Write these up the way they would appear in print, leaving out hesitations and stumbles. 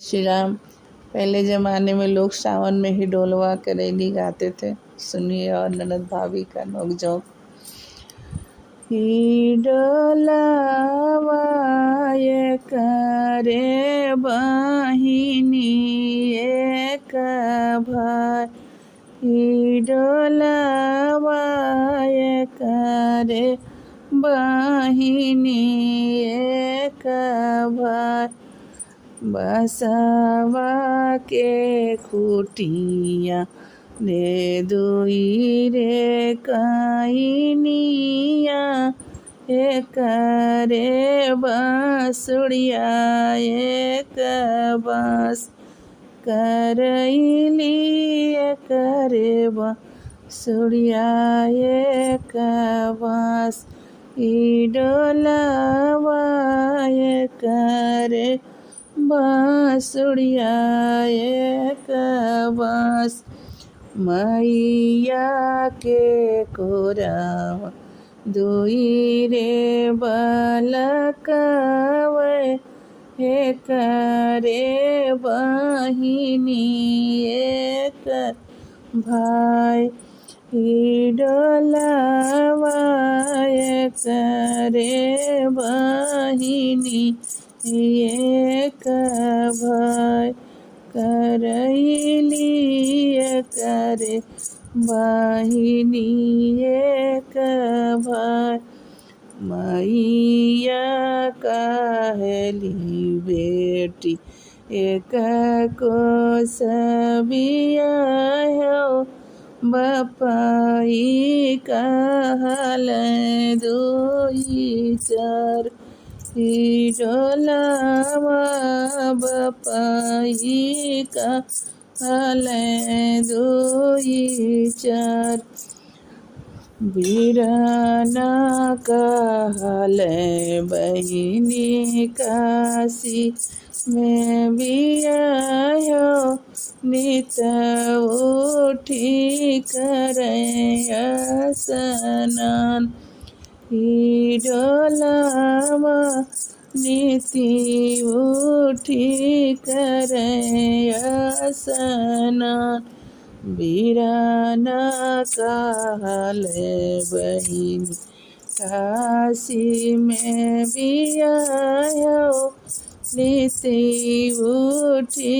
श्री राम। पहले ज़माने में लोग सावन में ही ढोलवा करेली गाते थे। सुनिए और ननद भाभी का नोक-झोंक। ही डोलावा ये करे बहिनी एक भाई, ही डोलावा ये करे बहिनी एक भाई, बसवा के खुटिया रे दुई रे कइनिया एक रे बसुड़िया एक बस करैली एक रे बसुड़िया एक बस, ई डोलवा एक रे बांसुड़िया एक बांस, मैया के कोरावा दुई रे बालकवे एक रे बहिनी एक भाई, ही डोलावा एक रे बहिनी एक भाई, करैली एक रे बहिनी एक भाई, मैया कहली बेटी एक को सबिया हो, बपाई कहल दुई चार, ही डोलावा बपाई कहल दुई चार, बीराना कहल बहिनी काशी में बियाहो, नित उठी करे स्नान, ही डोलावा नीति उठी करे स्नान, बीराना कहल बहिनी काशी में बियाहो, नीति उठी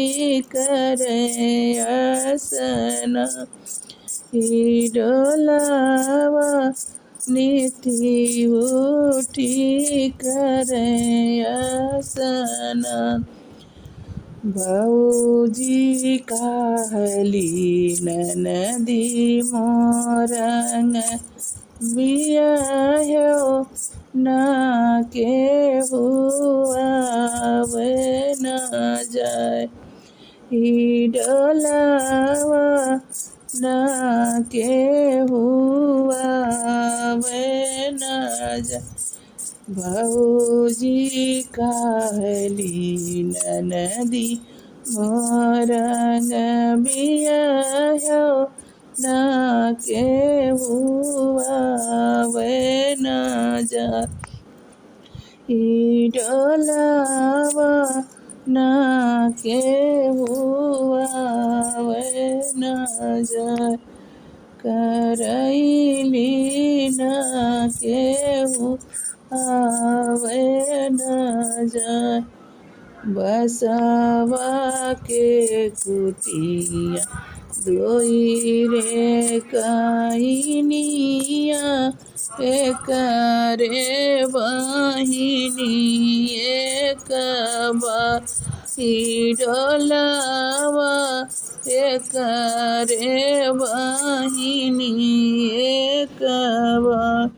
करे स्नान, ही डोलावा नीति उठी करे स्नान, भौजी कहली ननदी मोरंग बियाहो, ना के हुआवे न जाए, ही डोलावा ना के हुआवे न जाए, भौजी कहली ननदी मोरंग बियाहो, ना के हुआवे न जाए, ही डोलावा ना के हुआवे न जाए, करैली ना के हुआवे न जाए, बसवा के खुटिया दुई रे कइनिया एक रे बहिनी एक बार, ही डोलावा एक रे बहिनी एक बार।